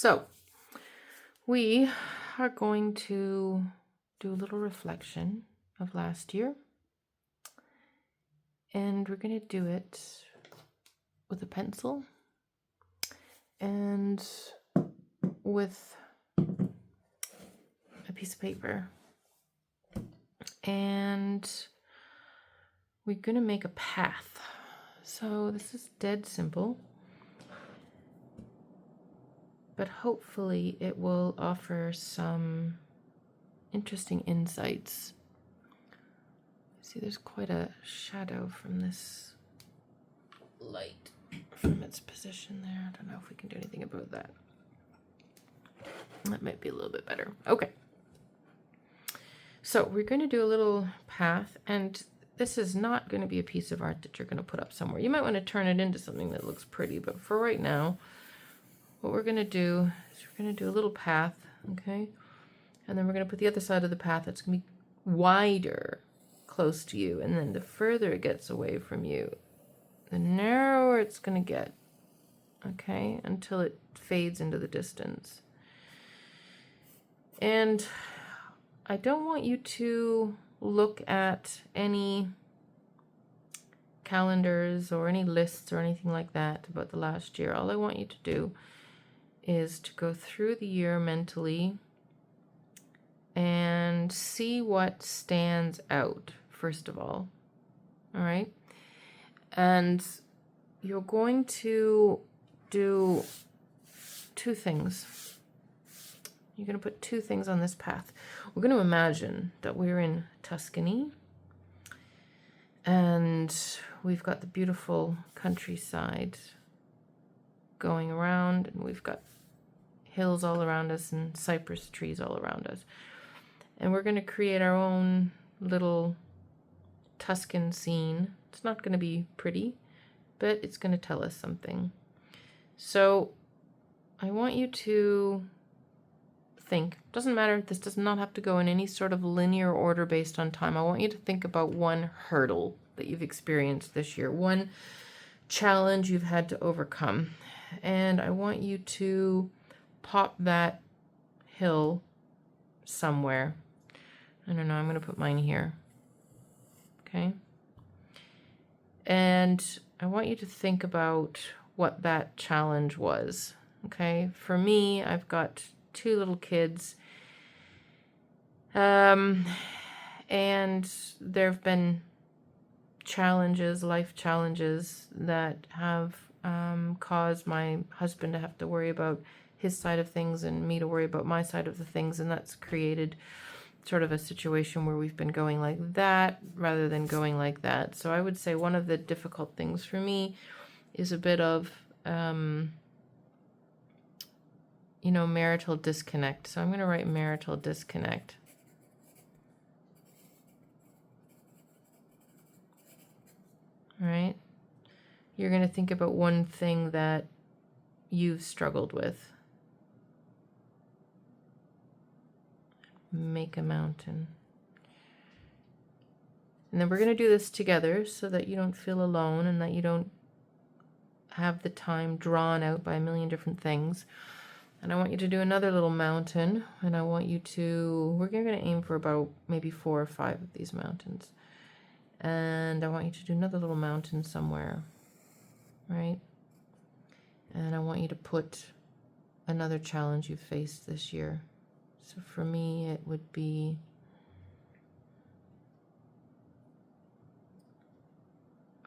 So we are going to do a little reflection of last year, and we're going to do it with a pencil and with a piece of paper, and we're going to make a path. So this is dead simple, but hopefully it will offer some interesting insights. See, there's quite a shadow from this light from its position there. I don't know if we can do anything about that. That might be a little bit better. Okay. So we're going to do a little path, and this is not going to be a piece of art that you're going to put up somewhere. You might want to turn it into something that looks pretty, but for right now, what we're going to do is we're going to do a little path, okay? And then we're going to put the other side of the path that's going to be wider close to you, and then the further it gets away from you, the narrower it's going to get, okay, until it fades into the distance. And I don't want you to look at any calendars or any lists or anything like that about the last year. All I want you to do is to go through the year mentally and see what stands out, first of all right? And you're going to do two things. You're going to put two things on this path. We're going to imagine that we're in Tuscany, and we've got the beautiful countryside going around, and we've got hills all around us and cypress trees all around us. And we're going to create our own little Tuscan scene. It's not going to be pretty, but it's going to tell us something. So I want you to think. Doesn't matter. This does not have to go in any sort of linear order based on time. I want you to think about one hurdle that you've experienced this year, one challenge you've had to overcome. And I want you to pop that hill somewhere. I don't know, I'm going to put mine here. Okay? And I want you to think about what that challenge was. Okay? For me, I've got two little kids. And there have been challenges, life challenges, that have caused my husband to have to worry about his side of things and me to worry about my side of the things, and that's created sort of a situation where we've been going like that rather than going like that. So I would say one of the difficult things for me is a bit of marital disconnect. So I'm going to write marital disconnect. All right? You're going to think about one thing that you've struggled with. Make a mountain. And then we're going to do this together so that you don't feel alone and that you don't have the time drawn out by a million different things. And I want you to do another little mountain, and I want you to, we're going to aim for about maybe 4 or 5 of these mountains. And I want you to do another little mountain somewhere, right? And I want you to put another challenge you've faced this year. So for me, it would be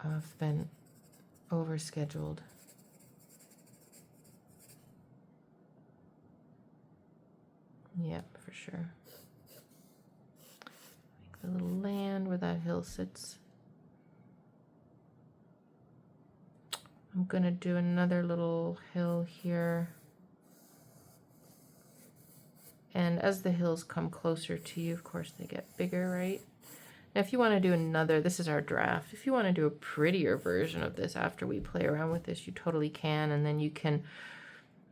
I've been overscheduled. Yep, for sure. Make the little land where that hill sits. I'm going to do another little hill here. And as the hills come closer to you, of course, they get bigger, right? Now, if you want to do another, this is our draft. If you want to do a prettier version of this after we play around with this, you totally can. And then you can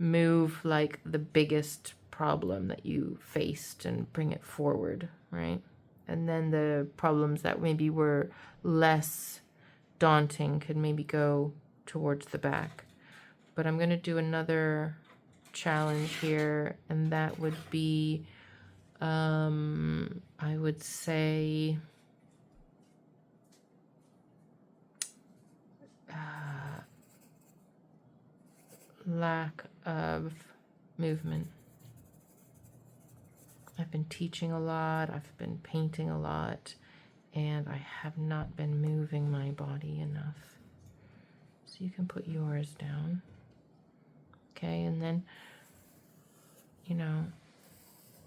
move like the biggest problem that you faced and bring it forward, right? And then the problems that maybe were less daunting could maybe go towards the back. But I'm going to do another challenge here, and that would be, I would say, lack of movement. I've been teaching a lot, I've been painting a lot, and I have not been moving my body enough. So you can put yours down. Okay, and then, you know, I'm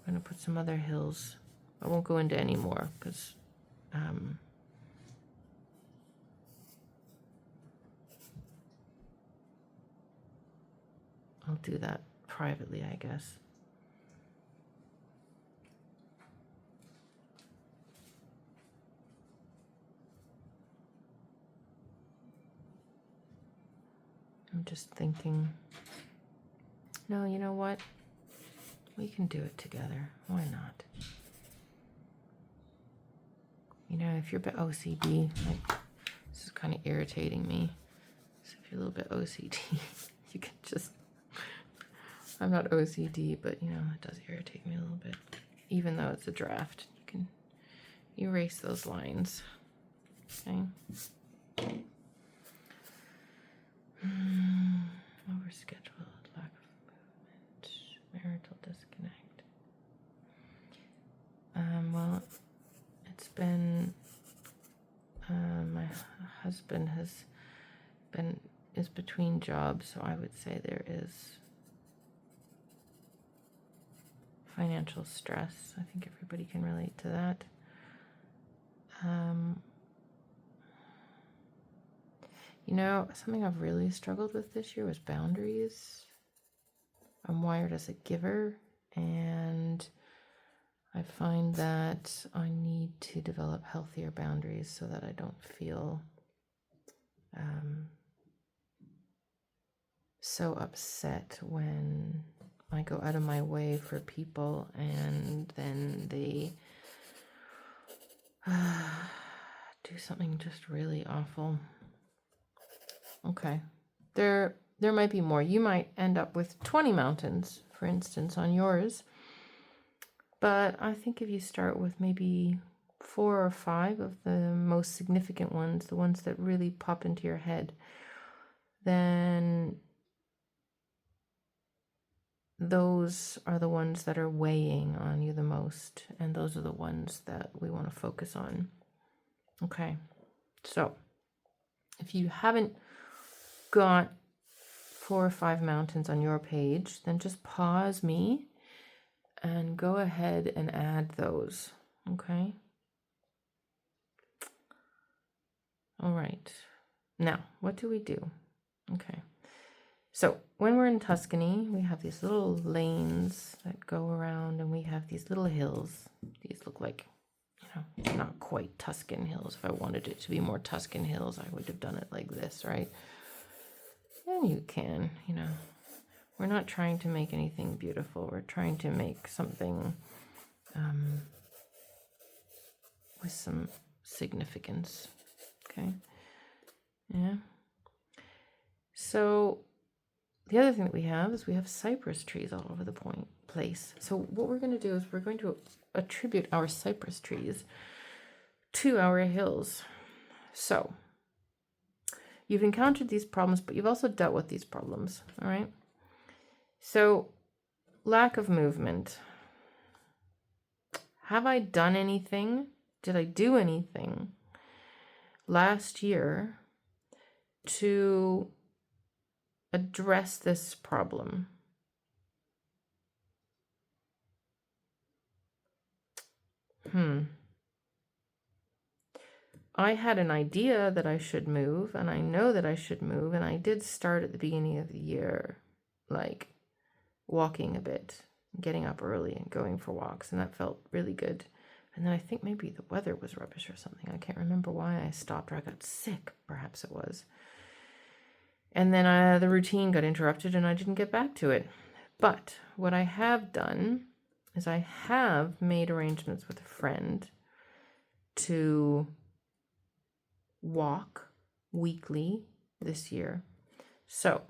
going to put some other hills. I won't go into any more because I'll do that privately, I guess. I'm just thinking, no, you know what? We can do it together. Why not? You know, if you're a bit OCD, like, this is kind of irritating me. So if you're a little bit OCD, you can just, I'm not OCD, but you know, it does irritate me a little bit. Even though it's a draft, you can erase those lines. Okay. Overscheduled, lack of movement, marital disconnect. Well, it's been, my husband is between jobs, so I would say there is financial stress. I think everybody can relate to that. You know, something I've really struggled with this year was boundaries. I'm wired as a giver, and I find that I need to develop healthier boundaries so that I don't feel so upset when I go out of my way for people and then they do something just really awful. Okay. There might be more. You might end up with 20 mountains, for instance, on yours. But I think if you start with maybe 4 or 5 of the most significant ones, the ones that really pop into your head, then those are the ones that are weighing on you the most, and those are the ones that we want to focus on. Okay, so if you haven't got 4 or 5 mountains on your page, then just pause me and go ahead and add those. Okay. All right. Now, what do we do? Okay. So when we're in Tuscany, we have these little lanes that go around, and we have these little hills. These look like, you know, not quite Tuscan hills. If I wanted it to be more Tuscan hills, I would have done it like this, right? And you can, you know, we're not trying to make anything beautiful. We're trying to make something with some significance. Okay. Yeah. So the other thing that we have is we have cypress trees all over the place. So what we're going to do is we're going to attribute our cypress trees to our hills. So you've encountered these problems, but you've also dealt with these problems. All right. So lack of movement. Have I done anything? Did I do anything last year to address this problem? I had an idea that I should move, and I know that I should move, and I did start at the beginning of the year, like walking a bit, getting up early and going for walks, and that felt really good. And then I think maybe the weather was rubbish or something. I can't remember why I stopped, or I got sick, perhaps it was. And then the routine got interrupted and I didn't get back to it. But what I have done is I have made arrangements with a friend to walk weekly this year. So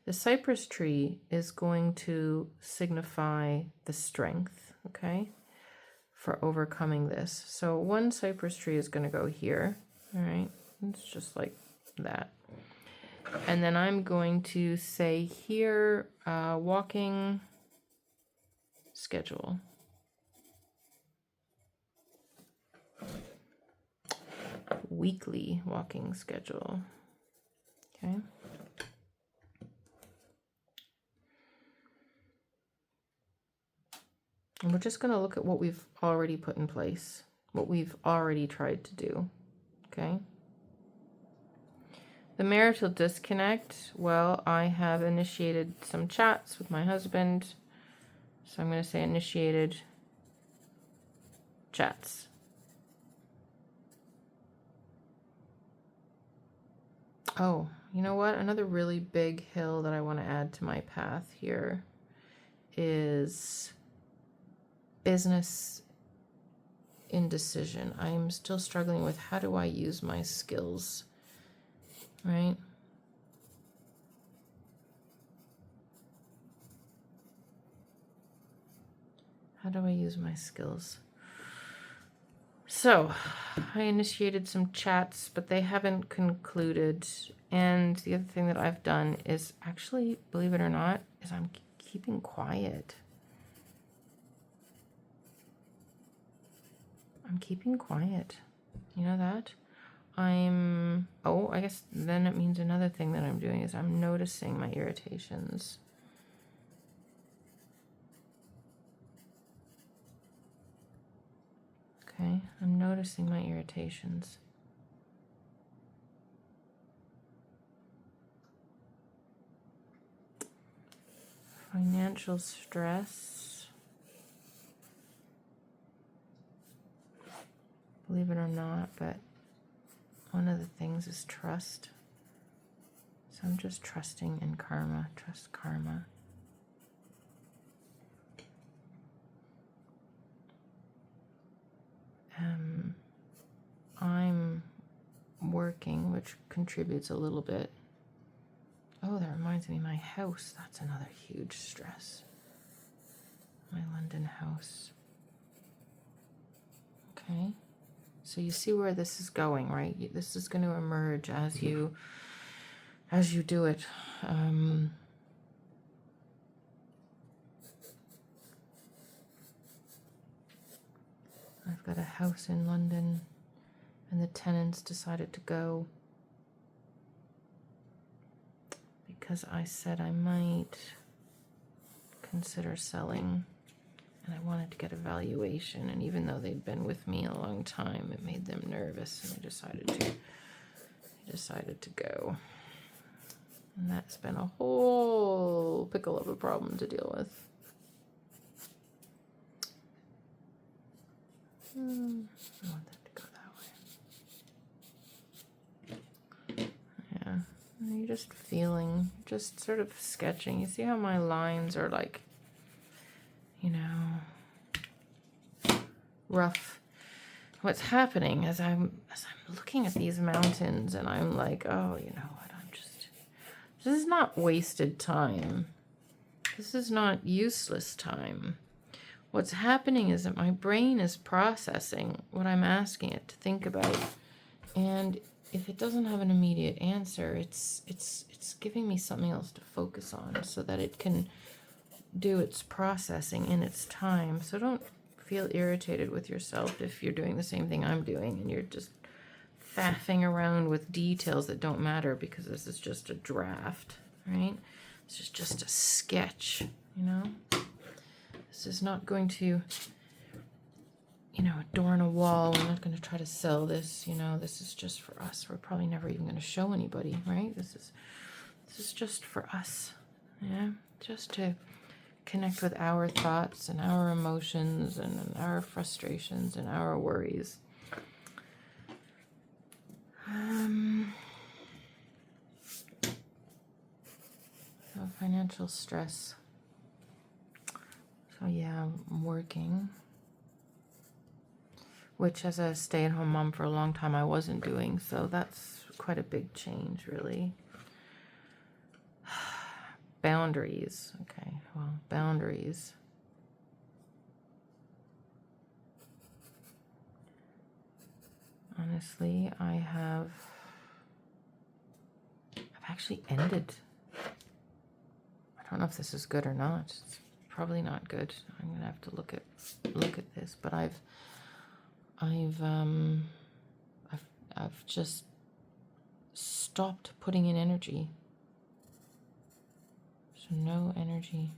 The cypress tree is going to signify the strength, okay, for overcoming this. So one cypress tree is going to go here, all right? It's just like that. And then I'm going to say here, walking schedule. Weekly walking schedule, okay? And we're just going to look at what we've already put in place, what we've already tried to do, okay? The marital disconnect, well, I have initiated some chats with my husband. So I'm going to say initiated chats. Oh, you know what? Another really big hill that I want to add to my path here is business indecision. I'm still struggling with how do I use my skills, right? How do I use my skills? So I initiated some chats, but they haven't concluded. And the other thing that I've done is actually, believe it or not, is I'm keeping quiet. I'm keeping quiet. You know that? I guess then it means another thing that I'm doing is I'm noticing my irritations. Okay, I'm noticing my irritations. Financial stress. Believe it or not, but one of the things is trust. So I'm just trusting in karma. Trust karma. I'm working, which contributes a little bit. Oh, that reminds me, my house. That's another huge stress. My London house. Okay. So you see where this is going, right? This is going to emerge as you do it. I've got a house in London, and the tenants decided to go because I said I might consider selling, and I wanted to get a valuation. And even though they'd been with me a long time, it made them nervous, and they decided to go. And that's been a whole pickle of a problem to deal with. I want that to go that way. Yeah. And you're just feeling, just sort of sketching. You see how my lines are like, you know, rough. What's happening as I'm looking at these mountains, and I'm like, oh, you know what, this is not wasted time. This is not useless time. What's happening is that my brain is processing what I'm asking it to think about. And if it doesn't have an immediate answer, it's giving me something else to focus on so that it can do its processing in its time. So don't feel irritated with yourself if you're doing the same thing I'm doing and you're just faffing around with details that don't matter, because this is just a draft, right? This is just a sketch, you know? This is not going to, you know, adorn a wall. We're not going to try to sell this, you know. This is just for us. We're probably never even going to show anybody, right? This is just for us, yeah? Just to connect with our thoughts and our emotions and our frustrations and our worries. So financial stress. So yeah, I'm working, which as a stay-at-home mom for a long time I wasn't doing, so that's quite a big change, really. Boundaries. Okay, well, boundaries. Honestly, I've actually ended. I don't know if this is good or not. It's probably not good. I'm gonna have to look at this, but I've just stopped putting in energy. So no energy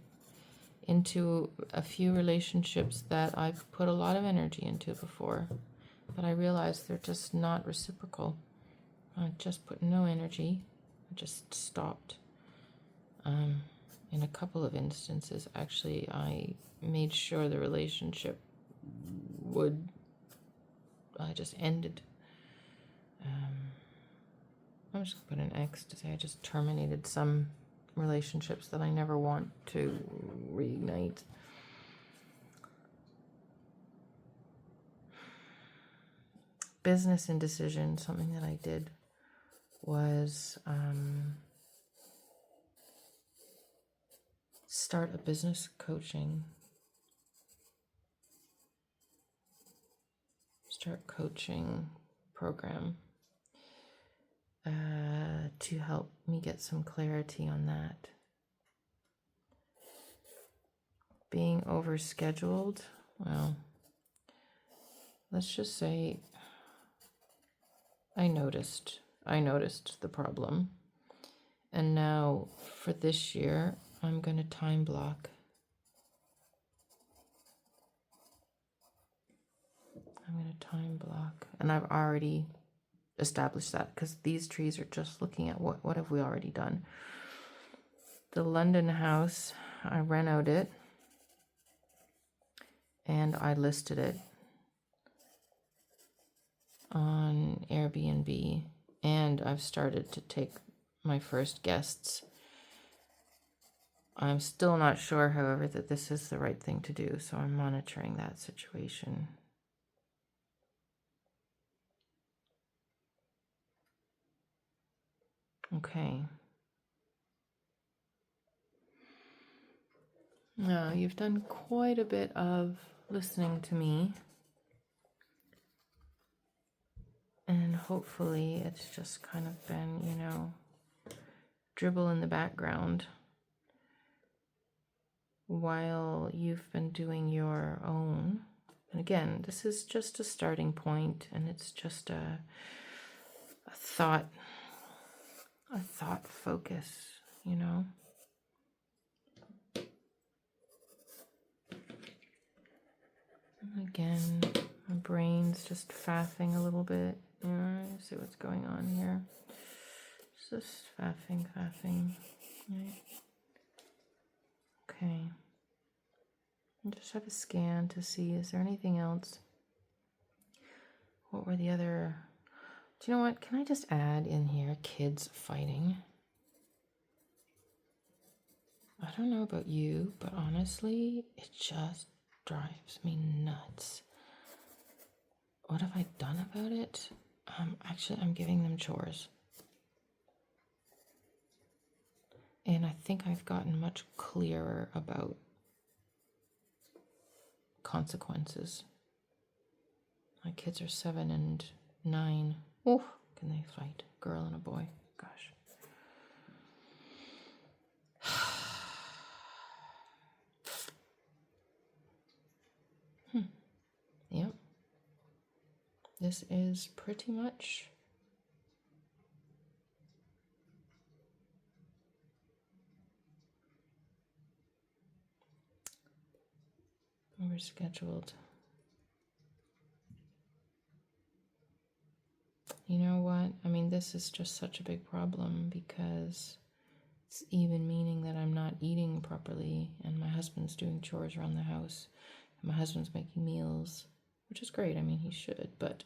into a few relationships that I've put a lot of energy into before, but I realized they're just not reciprocal. I just put no energy. I just stopped. In a couple of instances, actually, I made sure the relationship I just ended. I'm just going to put an X to say I just terminated some relationships that I never want to reignite. Business indecision, something that I did was start a business coaching. Start coaching program to help me get some clarity on that. Being overscheduled, well, let's just say I noticed the problem. And now for this year, I'm going to time block. And I've already established that because these trees are just looking at what have we already done. The London house, I renoed it and I listed it on Airbnb, and I've started to take my first guests. I'm still not sure, however, that this is the right thing to do, so I'm monitoring that situation. Okay. Now, you've done quite a bit of listening to me. And hopefully it's just kind of been, dribble in the background while you've been doing your own. And again, this is just a starting point, and it's just a thought focus, Again, my brain's just faffing a little bit. See what's going on here. Just faffing. Right. Okay. And just have a scan to see, is there anything else? What were the other... Do you know what? Can I just add in here kids fighting? I don't know about you, but honestly, it just drives me nuts. What have I done about it? Actually, I'm giving them chores. And I think I've gotten much clearer about consequences. My kids are 7 and 9. Oh, can they fight? Girl and a boy. Gosh. Yep. This is pretty much overscheduled. You know what? I mean, this is just such a big problem because it's even meaning that I'm not eating properly, and my husband's doing chores around the house, and my husband's making meals, which is great. I mean, he should, but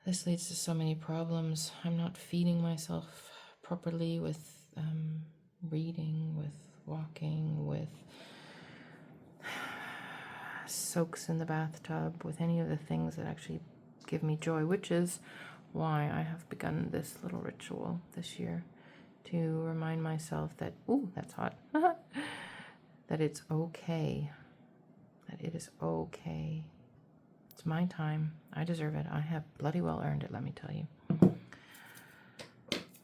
this leads to so many problems. I'm not feeding myself properly with reading, with walking, with soaks in the bathtub, with any of the things that actually give me joy, which is why I have begun this little ritual this year. to remind myself that, ooh, that's hot, that it's okay, that it is okay. It's my time. I deserve it. I have bloody well earned it, let me tell you.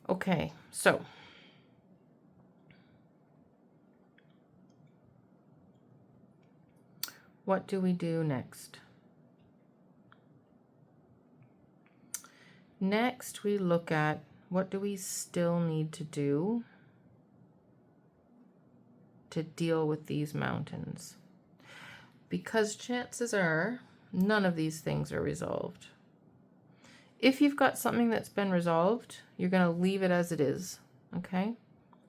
Okay, so what do we do next? Next, we look at what do we still need to do to deal with these mountains? Because chances are none of these things are resolved. If you've got something that's been resolved, you're going to leave it as it is, okay?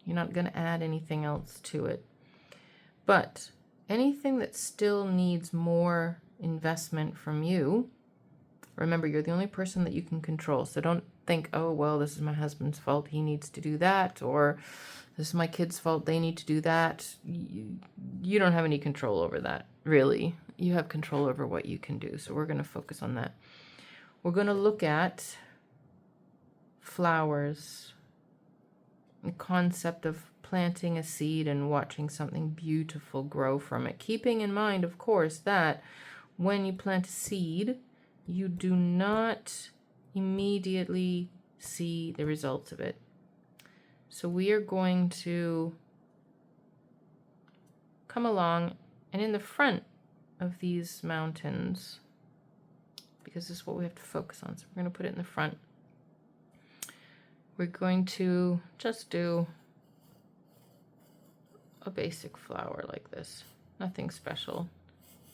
You're not going to add anything else to it. But anything that still needs more investment from you, remember, you're the only person that you can control. So don't think, oh, well, this is my husband's fault. He needs to do that. Or this is my kid's fault. They need to do that. You don't have any control over that, really. You have control over what you can do. So we're going to focus on that. We're going to look at flowers, the concept of planting a seed and watching something beautiful grow from it. Keeping in mind, of course, that when you plant a seed, you do not immediately see the results of it. So we are going to come along, and in the front of these mountains, because this is what we have to focus on, so we're going to put it in the front. We're going to just do a basic flower like this. Nothing special.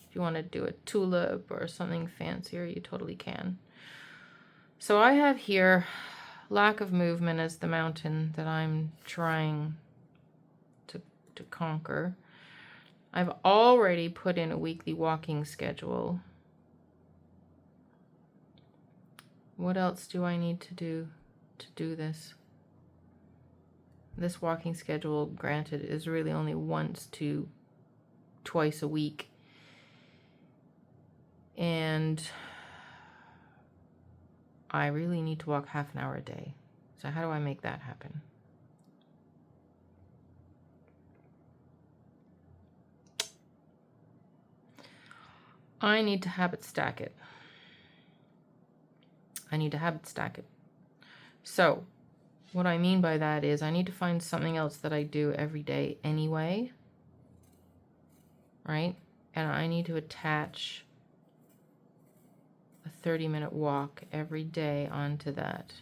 If you want to do a tulip or something fancier, you totally can. So I have here lack of movement as the mountain that I'm trying to conquer. I've already put in a weekly walking schedule. What else do I need to do this? This walking schedule, granted, is really only once to twice a week. And I really need to walk half an hour a day. So how do I make that happen? I need to habit stack it. So what I mean by that is I need to find something else that I do every day anyway, right? And I need to attach a 30-minute walk every day onto that.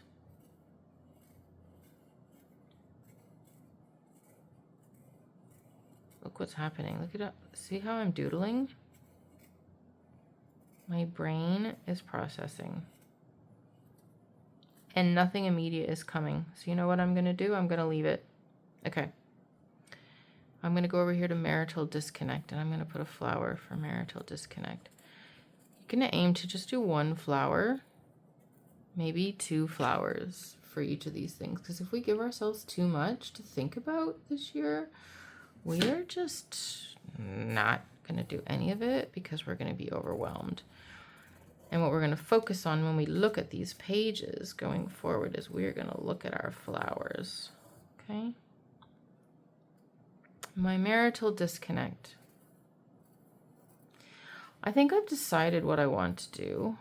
Look what's happening. Look at it. See how I'm doodling? My brain is processing. And nothing immediate is coming. So you know what I'm going to do? I'm going to leave it. Okay. I'm going to go over here to marital disconnect, and I'm going to put a flower for marital disconnect. You're going to aim to just do one flower, maybe 2 flowers for each of these things. Because if we give ourselves too much to think about this year, we are just not going to do any of it because we're going to be overwhelmed. And what we're going to focus on when we look at these pages going forward is we're going to look at our flowers. Okay? My marital disconnect. I think I've decided what I want to do.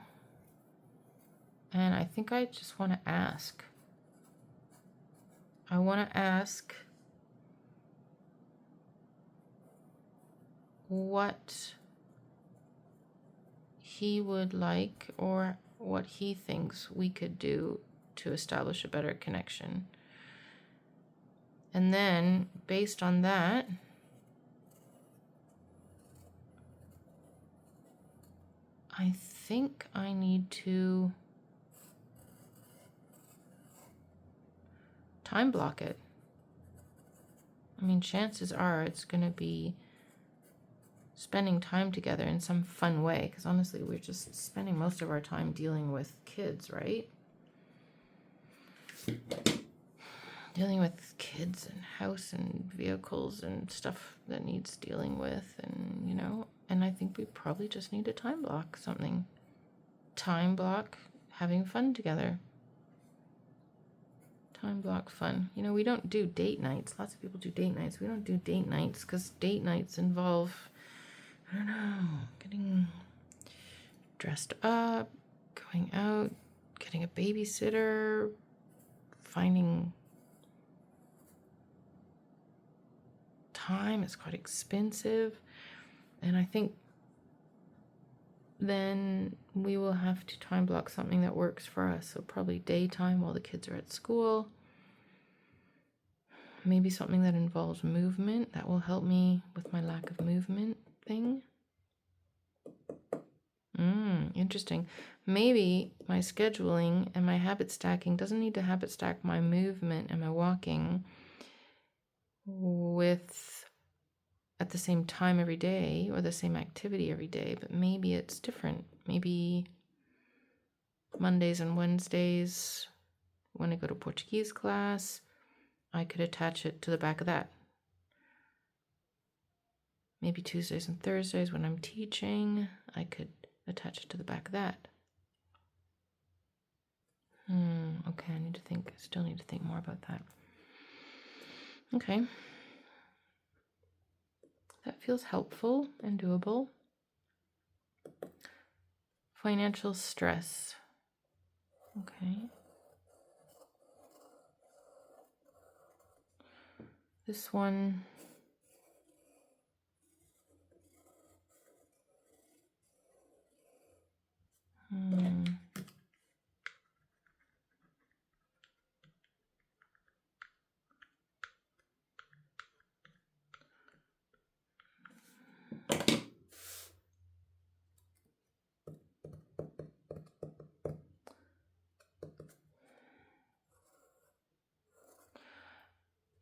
And I think I just want to ask. I want to ask what he would like or what he thinks we could do to establish a better connection. And then, based on that, I think I need to time block it. I mean, chances are it's going to be spending time together in some fun way, because honestly, we're just spending most of our time dealing with kids, right? Dealing with kids and house and vehicles and stuff that needs dealing with, and you know, and I think we probably just need to time block something. Time block having fun together. Time block fun. You know, we don't do date nights. Lots of people do date nights. We don't do date nights because date nights involve, I don't know, getting dressed up, going out, getting a babysitter, finding time. It's quite expensive. And I think then we will have to time block something that works for us. So probably daytime while the kids are at school. Maybe something that involves movement. That will help me with my lack of movement thing. Interesting. Maybe my scheduling and my habit stacking doesn't need to habit stack my movement and my walking with at the same time every day or the same activity every day, but maybe it's different. Maybe Mondays and Wednesdays when I go to Portuguese class, I could attach it to the back of that. Maybe Tuesdays and Thursdays when I'm teaching, I could attach it to the back of that. Okay, I still need to think more about that. Okay. That feels helpful and doable. Financial stress. Okay. This one.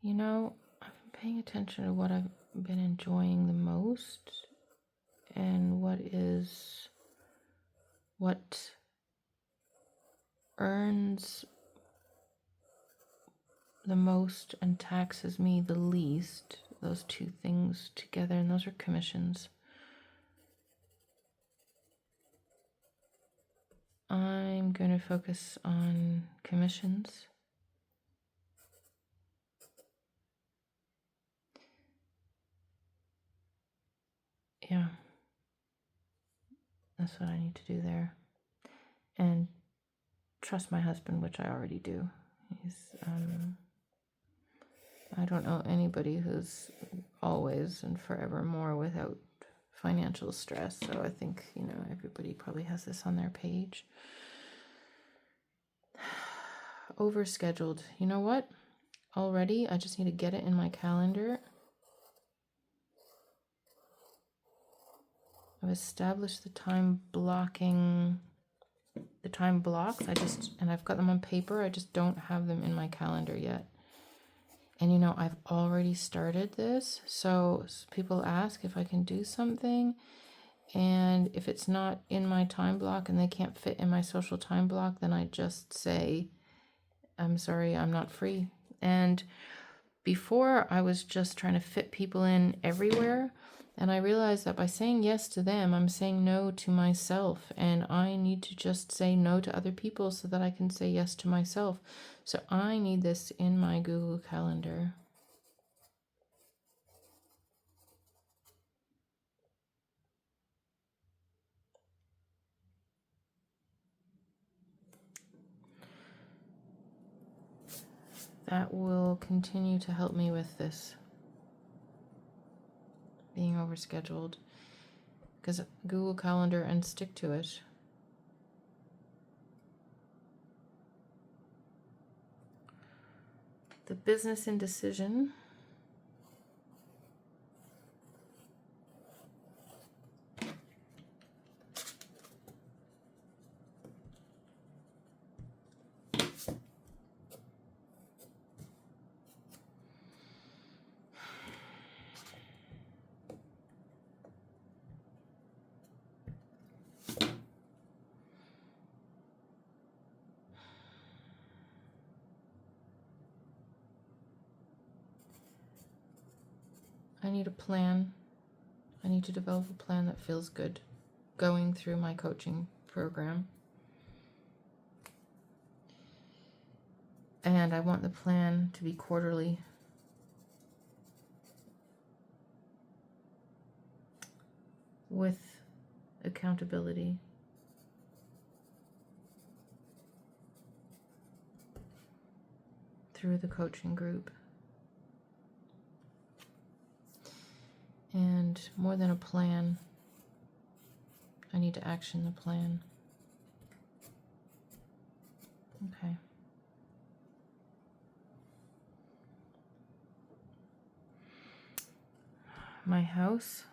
You know, I've been paying attention to what I've been enjoying the most and what earns the most and taxes me the least. Those two things together, and those are commissions. I'm going to focus on commissions. Yeah, that's what I need to do there. And trust my husband, which I already do. He's, I don't know anybody who's always and forevermore without financial stress. So I think, everybody probably has this on their page. Overscheduled. You know what? Already, I just need to get it in my calendar. I've established the time blocks. And I've got them on paper. I just don't have them in my calendar yet. And I've already started this. So people ask if I can do something. And if it's not in my time block and they can't fit in my social time block, then I just say, I'm sorry, I'm not free. And before I was just trying to fit people in everywhere. And I realized that by saying yes to them, I'm saying no to myself. And I need to just say no to other people so that I can say yes to myself. So I need this in my Google Calendar. That will continue to help me with this being overscheduled. Because Google Calendar and stick to it. The business indecision. I need a plan. I need to develop a plan that feels good going through my coaching program. And I want the plan to be quarterly. With accountability. Through the coaching group. And more than a plan, I need to action the plan. Okay. My house.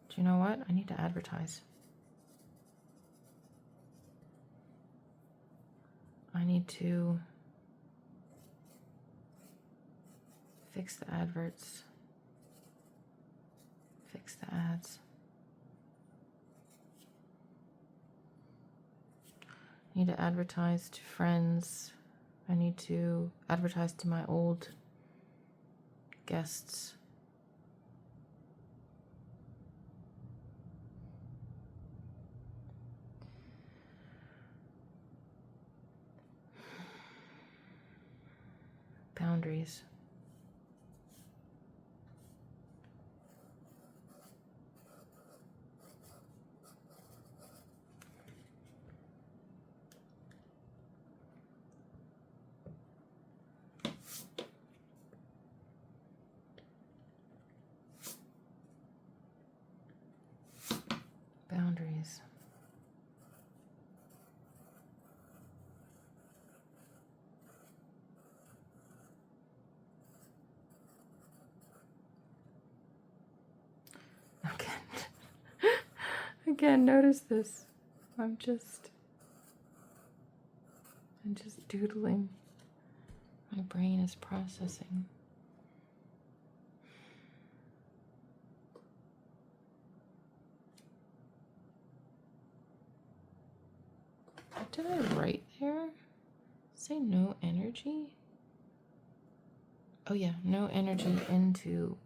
Do you know what? I need to advertise. I need to fix the adverts, fix the ads. I need to advertise to friends. I need to advertise to my old guests. Boundaries. Boundaries. Again, notice this. I'm just doodling. My brain is processing. What did I write there? Say no energy? Oh yeah, no energy into,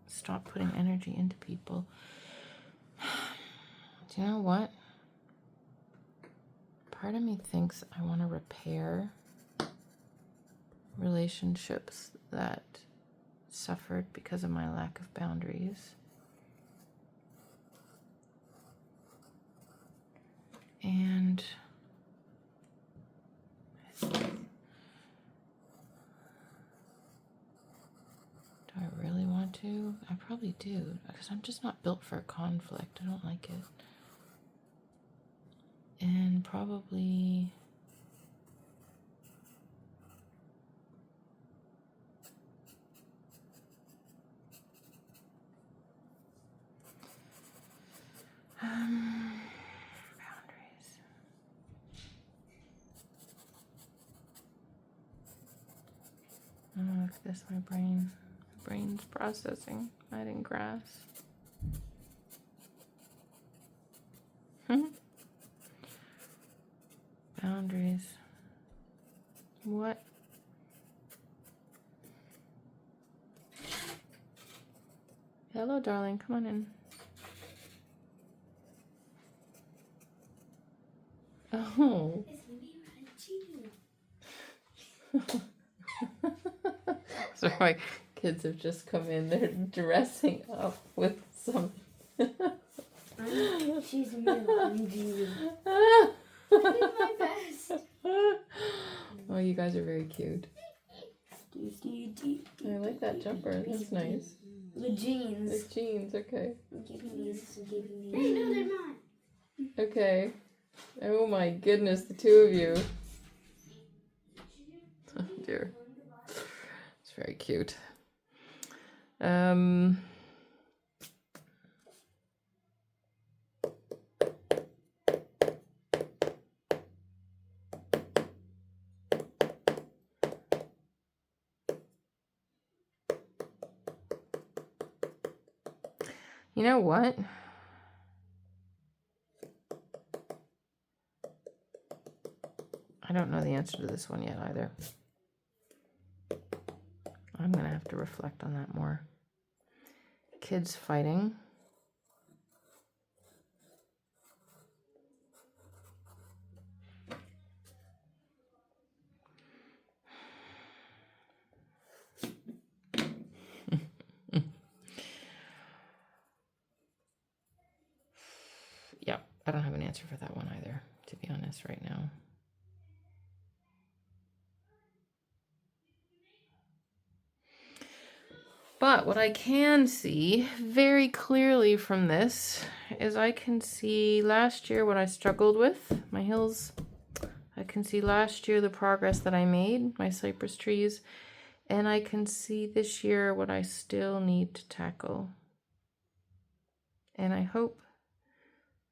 stop putting energy into people. Do you know what? Part of me thinks I want to repair relationships that suffered because of my lack of boundaries. And do I really want to? I probably do, because I'm just not built for conflict. I don't like it. And probably boundaries. Oh, look at this, my brain's processing. Adding grass. Boundaries. What? Hello, darling. Come on in. Oh. So my kids have just come in. They're dressing up with some. She's new. I'm Gigi. I did my best. Oh, you guys are very cute. I like that jumper. That's nice. The jeans. The jeans, okay. I'm keeping these. Hey, no, they're not. Okay. Oh my goodness, the two of you. Oh dear. It's very cute. You know what? I don't know the answer to this one yet either. I'm going to have to reflect on that more. Kids fighting. answer for that one either, to be honest, right now. But what I can see very clearly from this is I can see last year what I struggled with, my hills. I can see last year the progress that I made, my cypress trees. And I can see this year what I still need to tackle. And I hope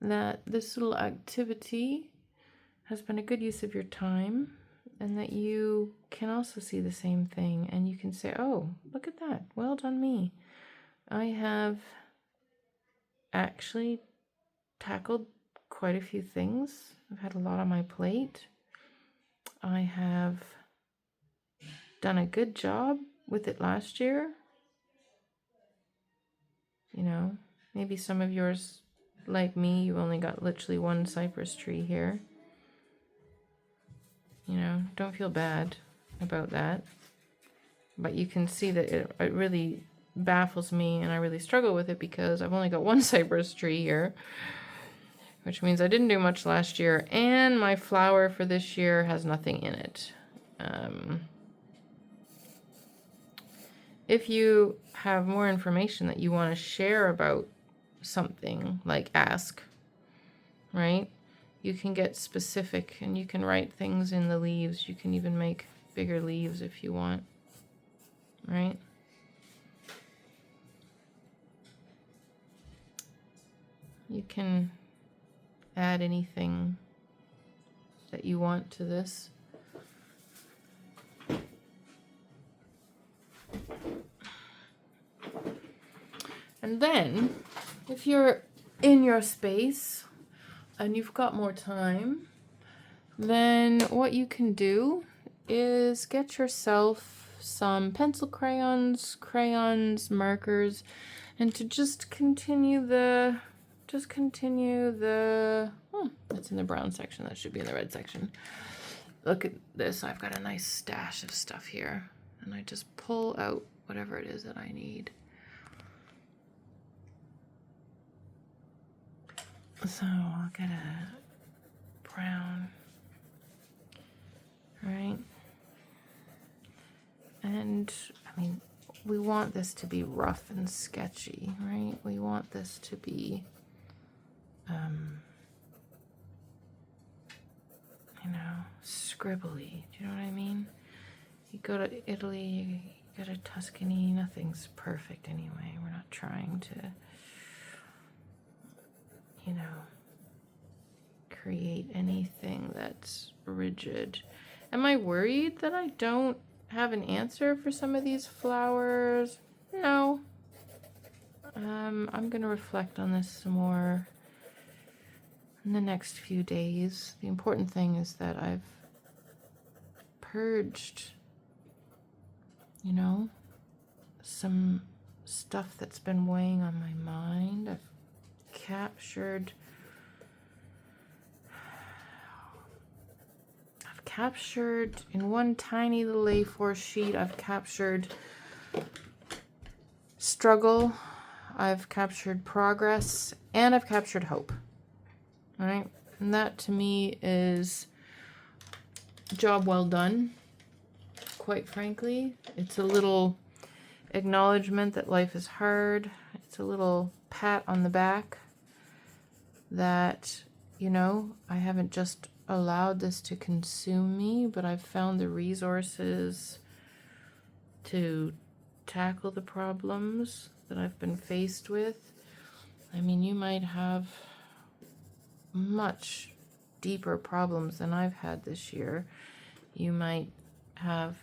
that this little activity has been a good use of your time, and that you can also see the same thing and you can say, oh, look at that. Well done me. I have actually tackled quite a few things. I've had a lot on my plate. I have done a good job with it last year. You know, maybe some of yours, like me, you only got literally one cypress tree here. You know, don't feel bad about that. But you can see that it really baffles me, and I really struggle with it because I've only got one cypress tree here, which means I didn't do much last year, and my flower for this year has nothing in it. If you have more information that you want to share about something, like ask, right? You can get specific and you can write things in the leaves. You can even make bigger leaves if you want, right? You can add anything that you want to this. And then, if you're in your space and you've got more time, then what you can do is get yourself some pencil crayons, markers, and to just continue the, that's in the brown section, that should be in the red section. Look at this, I've got a nice stash of stuff here, and I just pull out whatever it is that I need. So I'll get a brown, right? And I mean, we want this to be rough and sketchy, right? We want this to be, you know, scribbly. Do you know what I mean? You go to Italy, you go to Tuscany, nothing's perfect anyway. We're not trying to, you know, create anything that's rigid. Am I worried that I don't have an answer for some of these flowers? No. I'm gonna reflect on this some more in the next few days. The important thing is that I've purged, you know, some stuff that's been weighing on my mind. I've captured in one tiny little A4 sheet, I've captured struggle, I've captured progress, and I've captured hope. All right? And that to me is job well done, quite frankly. It's a little acknowledgement that life is hard. It's a little pat on the back that, you know, I haven't just allowed this to consume me, but I've found the resources to tackle the problems that I've been faced with. I mean, you might have much deeper problems than I've had this year. You might have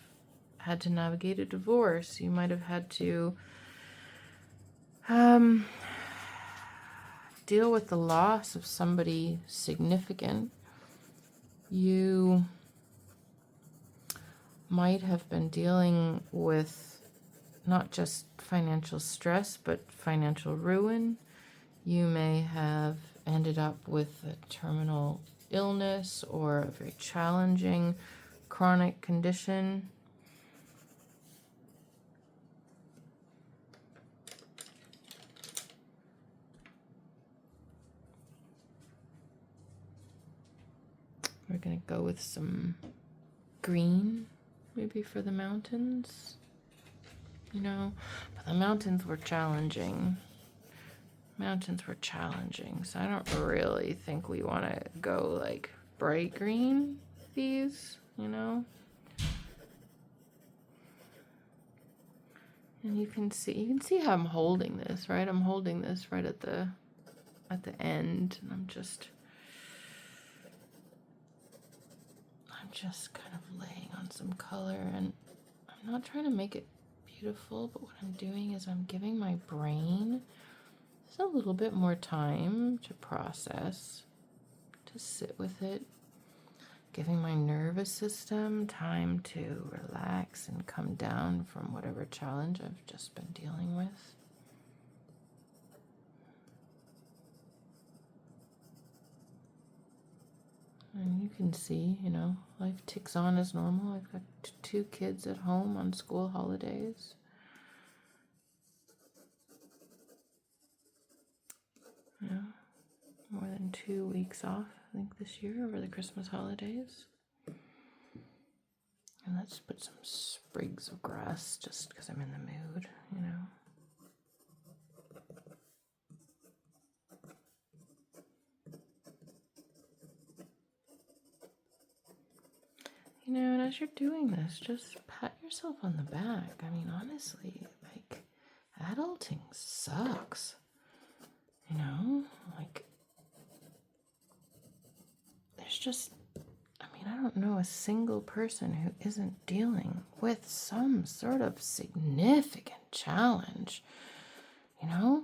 had to navigate a divorce. You might have had to deal with the loss of somebody significant. You might have been dealing with not just financial stress, but financial ruin. You may have ended up with a terminal illness or a very challenging chronic condition. go with some green, maybe for the mountains, you know, but the mountains were challenging. So I don't really think we want to go like bright green these, you know. And you can see how I'm holding this, right? I'm holding this right at the end, and I'm just kind of laying on some color, and I'm not trying to make it beautiful, but what I'm doing is I'm giving my brain just a little bit more time to process, to sit with it, giving my nervous system time to relax and come down from whatever challenge I've just been dealing with. And you can see, you know, life ticks on as normal. I've got 2 kids at home on school holidays. Yeah, more than 2 weeks off, I think, this year over the Christmas holidays. And let's put some sprigs of grass just because I'm in the mood, you know. You know, and as you're doing this, just pat yourself on the back. I mean, honestly, like, adulting sucks. You know, like, there's just, I mean, I don't know a single person who isn't dealing with some sort of significant challenge, you know?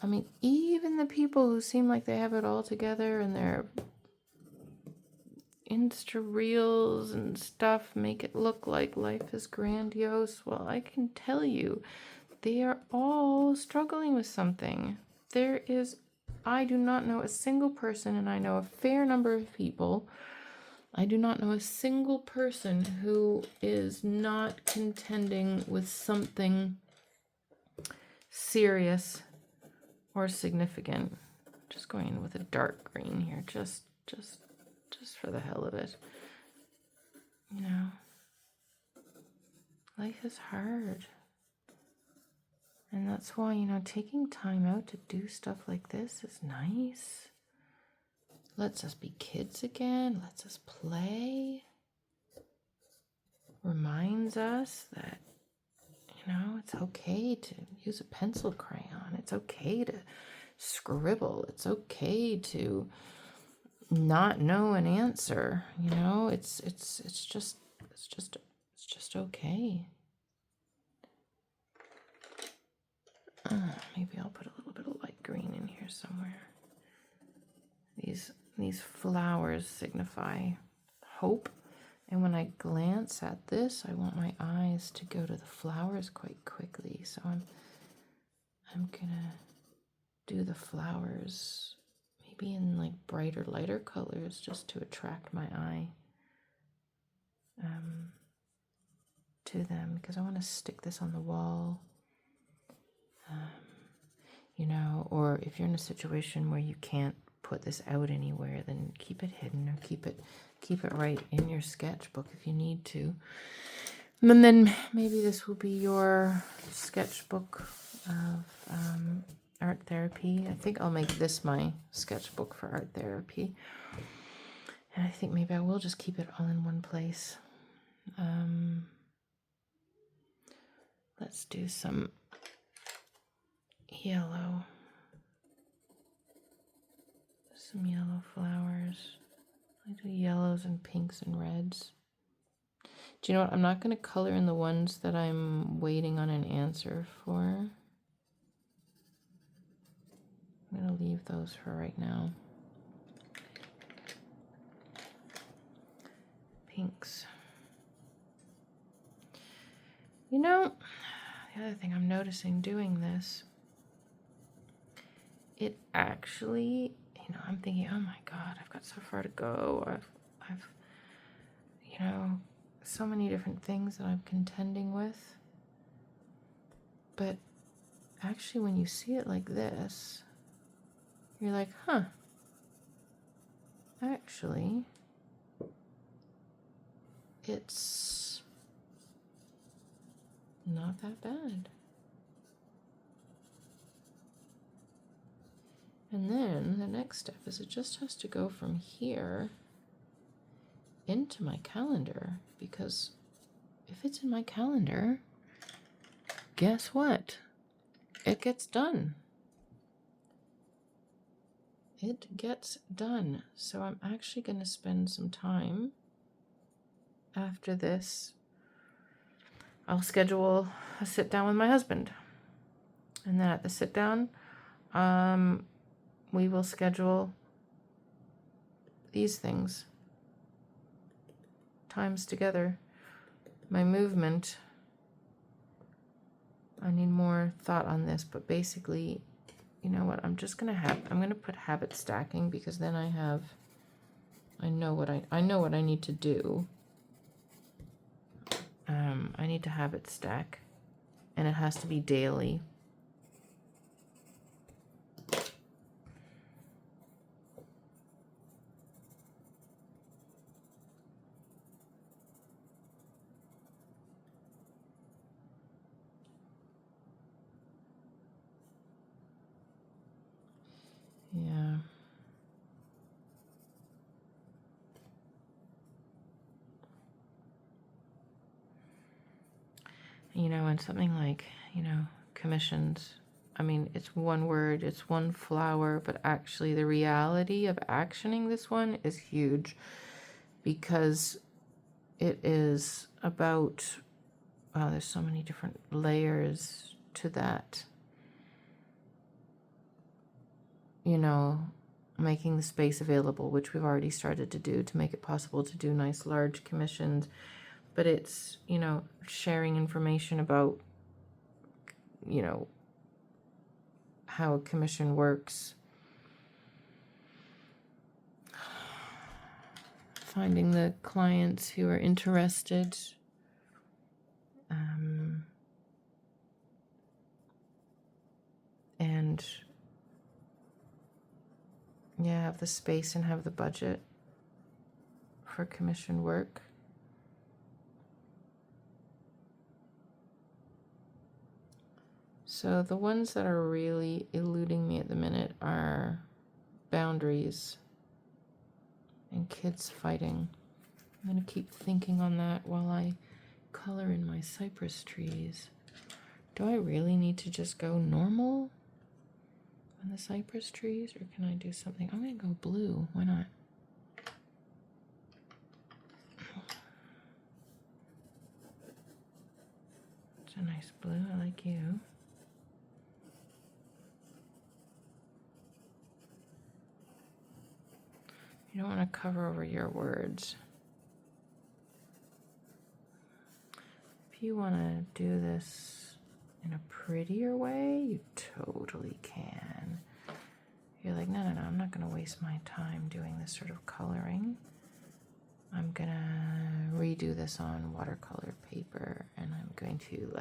I mean, even the people who seem like they have it all together and their Insta reels and stuff make it look like life is grandiose. Well, I can tell you, they are all struggling with something. I do not know a single person, and I know a fair number of people. I do not know a single person who is not contending with something serious or significant. Just going in with a dark green here, just for the hell of it. You know, life is hard. And that's why, you know, taking time out to do stuff like this is nice. Lets us be kids again, lets us play. Reminds us that, you know, it's okay to use a pencil crayon. It's okay to scribble. It's okay to not know an answer. You know, it's just okay. Maybe I'll put a little bit of light green in here somewhere. These flowers signify hope, and when I glance at this, I want my eyes to go to the flowers quite quickly. So I'm gonna do the flowers maybe in like brighter, lighter colors just to attract my eye to them, because I want to stick this on the wall. You know, or if you're in a situation where you can't put this out anywhere, then keep it hidden, or keep it right in your sketchbook if you need to. And then maybe this will be your sketchbook of art therapy. I think I'll make this my sketchbook for art therapy. And I think maybe I will just keep it all in one place. Let's do some yellow. Some yellow flowers. I do yellows and pinks and reds. Do you know what? I'm not going to color in the ones that I'm waiting on an answer for. I'm going to leave those for right now. Pinks. You know, the other thing I'm noticing doing this, it actually, you know, I'm thinking, oh my God, I've got so far to go. I've, you know, so many different things that I'm contending with. But actually, when you see it like this, you're like, huh, actually, it's not that bad. And then the next step is it just has to go from here into my calendar, because if it's in my calendar, guess what? It gets done. It gets done. So I'm actually going to spend some time after this. I'll schedule a sit down with my husband. And then at the sit down, we will schedule these things. Times together. My movement. I need more thought on this, but basically, you know what? I'm going to put habit stacking, because then I know what I need to do. I need to habit stack, and it has to be daily. Yeah. You know, and something like, commissions, I mean, it's one word, it's one flower, but actually the reality of actioning this one is huge, because it is about, wow, there's so many different layers to that. Making the space available, which we've already started to do, to make it possible to do nice large commissions. But it's, sharing information about, how a commission works. Finding the clients who are interested. And have the space and have the budget for commission work. So the ones that are really eluding me at the minute are boundaries and kids fighting. I'm going to keep thinking on that while I color in my cypress trees. Do I really need to just go normal on the cypress trees, or can I do something? I'm going to go blue. Why not? It's a nice blue. I like you. You don't want to cover over your words. If you want to do this in a prettier way, you totally can. You're like, no, I'm not going to waste my time doing this sort of coloring. I'm going to redo this on watercolor paper, and I'm going to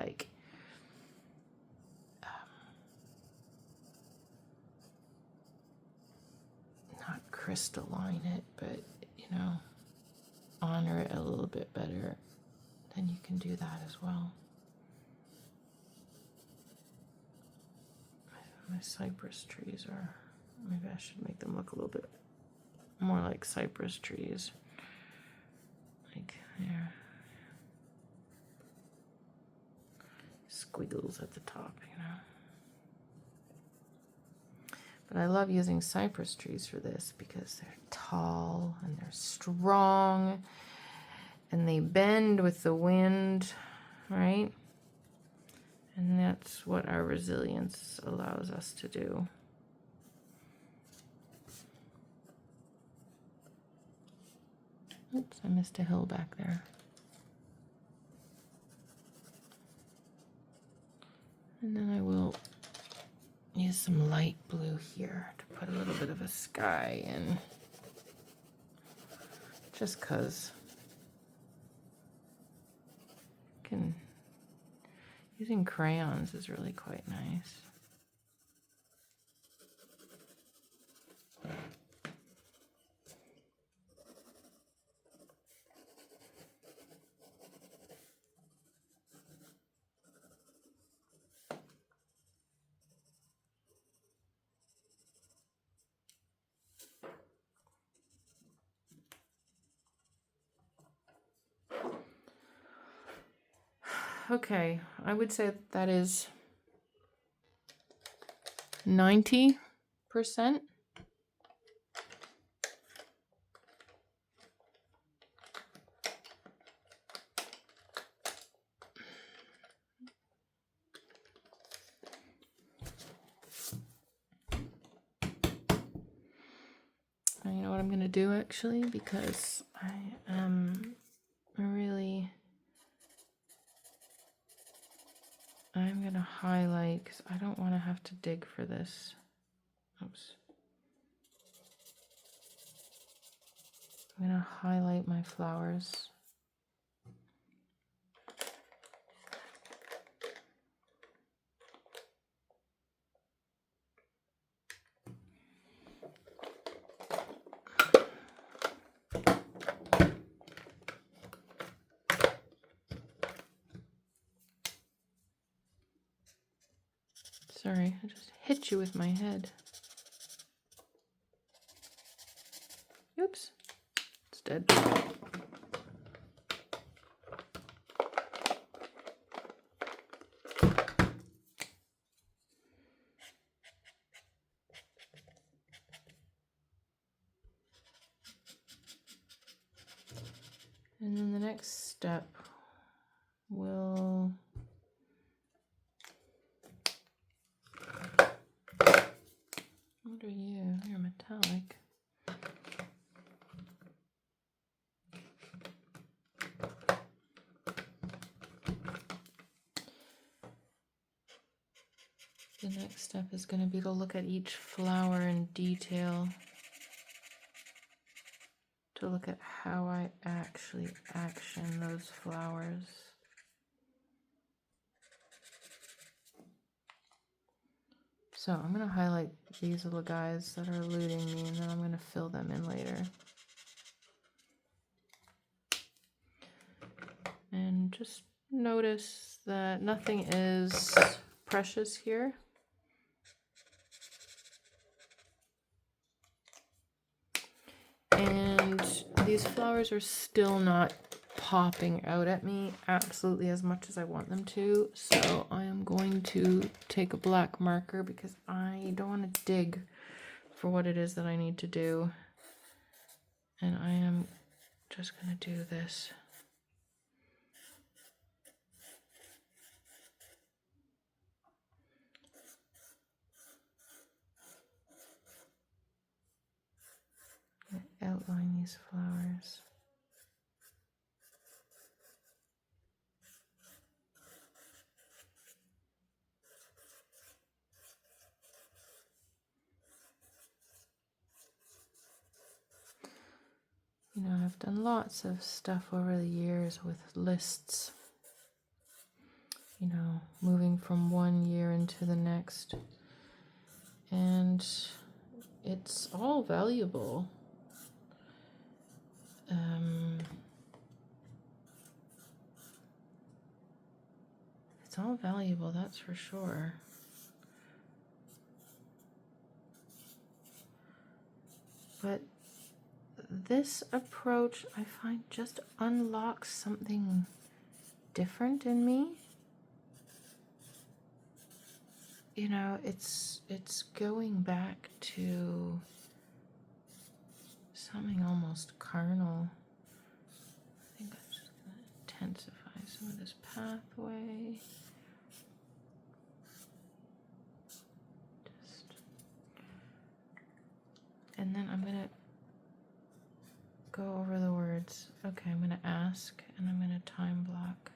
not crystalline it, but, honor it a little bit better. Then you can do that as well. My cypress trees are, maybe I should make them look a little bit more like cypress trees. Like there. Squiggles at the top, But I love using cypress trees for this because they're tall and they're strong and they bend with the wind, right? And that's what our resilience allows us to do. Oops, I missed a hill back there. And then I will use some light blue here to put a little bit of a sky in. Just 'cause using crayons is really quite nice. okay, I would say that is 90%. You know what I'm going to do actually, because I am really, I'm going to highlight because I don't want to have to dig for this. Oops. I'm going to highlight my flowers. Sorry, I just hit you with my head. Oops, it's dead. And then the next step will what are you? You're metallic. The next step is going to be to look at each flower in detail, to look at how I actually action those flowers. So I'm going to highlight these little guys that are eluding me, and then I'm going to fill them in later. And just notice that nothing is precious here. And these flowers are still not popping out at me absolutely as much as I want them to. So I am going to take a black marker because I don't want to dig for what it is that I need to do. And I am just going to do this. Outline these flowers. You know, I've done lots of stuff over the years with lists, you know, moving from one year into the next. And it's all valuable. It's all valuable, that's for sure. But this approach, I find, just unlocks something different in me. You know, it's going back to something almost carnal. I think I'm just going to intensify some of this pathway. And then I'm going to go over the words. Okay, I'm going to ask, and I'm going to time block.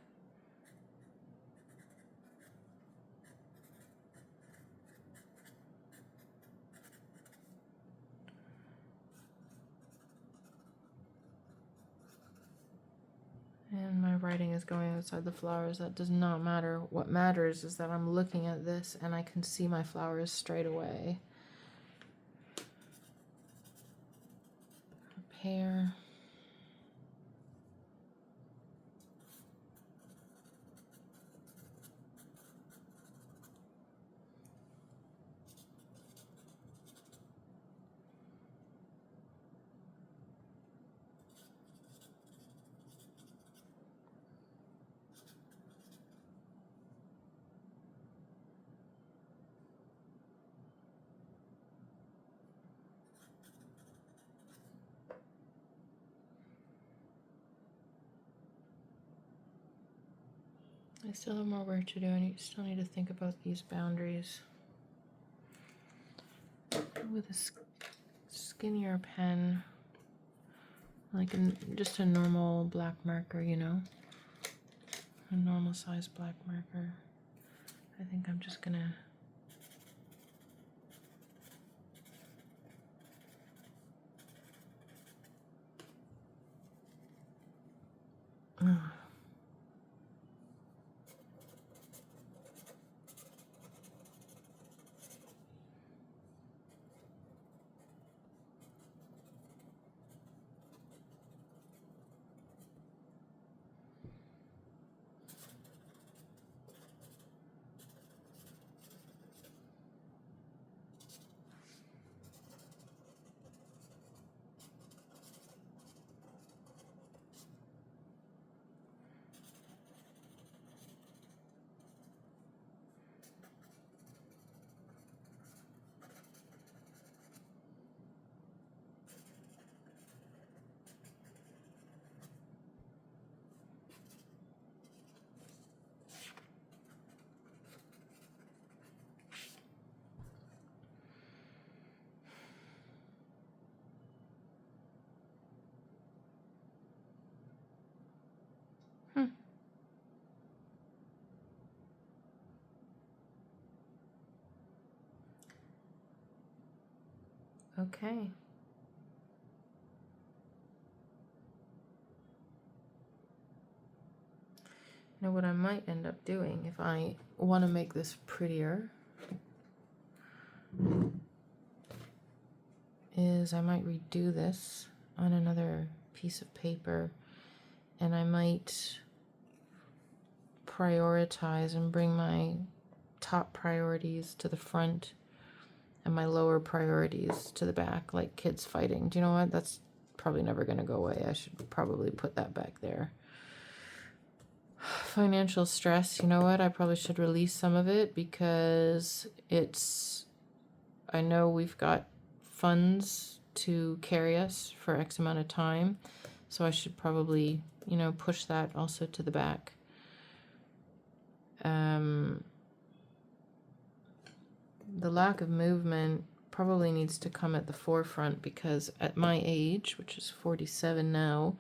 And my writing is going outside the flowers. That does not matter. What matters is that I'm looking at this and I can see my flowers straight away. Prepare. I still have more work to do. I still need to think about these boundaries. With a skinnier pen, like just a normal black marker, you know? A normal size black marker. I think I'm just gonna okay. Now what I might end up doing if I want to make this prettier is I might redo this on another piece of paper, and I might prioritize and bring my top priorities to the front and my lower priorities to the back, like kids fighting. Do you know what? That's probably never going to go away. I should probably put that back there. Financial stress, you know what? I probably should release some of it because I know we've got funds to carry us for X amount of time. So I should probably, push that also to the back. The lack of movement probably needs to come at the forefront because at my age, which is 47 now,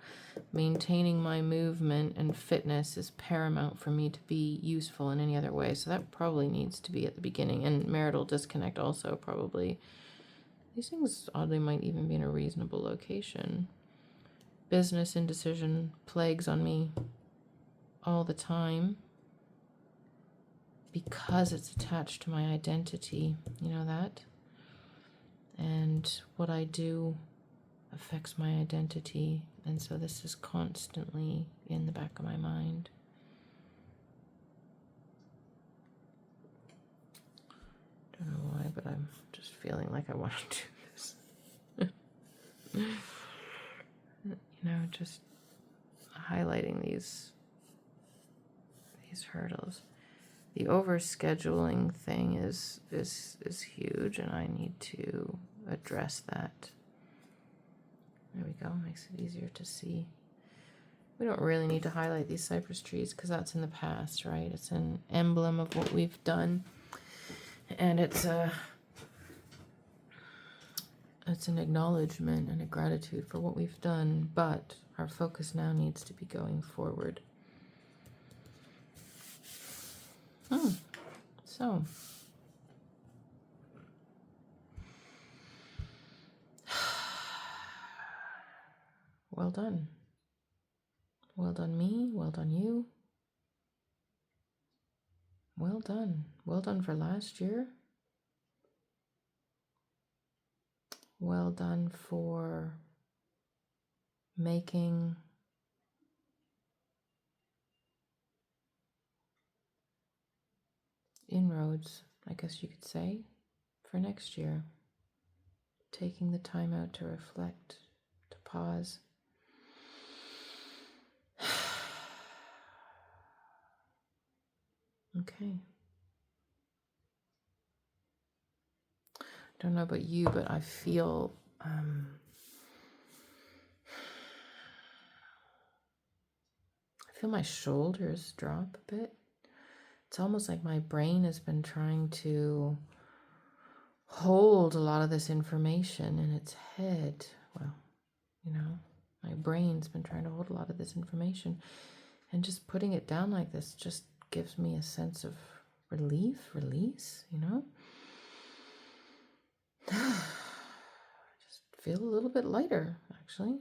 maintaining my movement and fitness is paramount for me to be useful in any other way. So that probably needs to be at the beginning. And marital disconnect also probably. These things oddly might even be in a reasonable location. Business indecision plagues on me all the time because it's attached to my identity. You know that? And what I do affects my identity. And so this is constantly in the back of my mind. Don't know why, but I'm just feeling like I want to do this. Just highlighting these hurdles. The overscheduling thing is huge, and I need to address that. There we go. Makes it easier to see. We don't really need to highlight these cypress trees because that's in the past, right? It's an emblem of what we've done, and it's an acknowledgement and a gratitude for what we've done, but our focus now needs to be going forward. So, well done. Well done me, well done you. Well done. Well done for last year. Well done for making inroads, I guess you could say, for next year. Taking the time out to reflect, to pause. Okay. Don't know about you, but I feel my shoulders drop a bit. It's almost like my brain has been trying to hold a lot of this information in its head. Well, you know, my brain's been trying to hold a lot of this information, and just putting it down like this just gives me a sense of relief, release, you know? Just feel a little bit lighter, actually.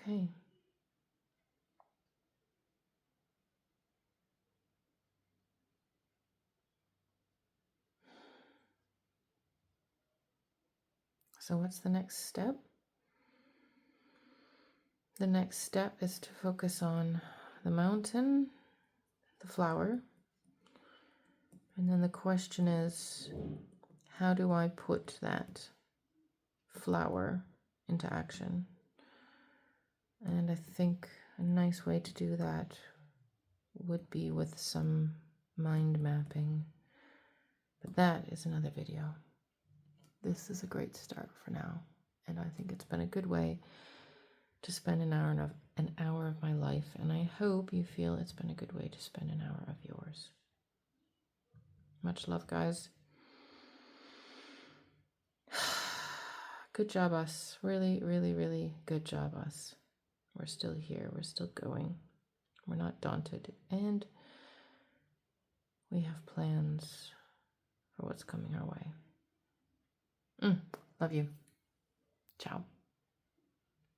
Okay. So what's the next step? The next step is to focus on the mountain, the flower, and then the question is, how do I put that flower into action? And I think a nice way to do that would be with some mind mapping, but that is another video. This is a great start for now, and I think it's been a good way to spend an hour of my life, and I hope you feel it's been a good way to spend an hour of yours. Much love, guys. Good job, us. Really, really, really good job, us. We're still here. We're still going. We're not daunted, and we have plans for what's coming our way. Love you. Ciao.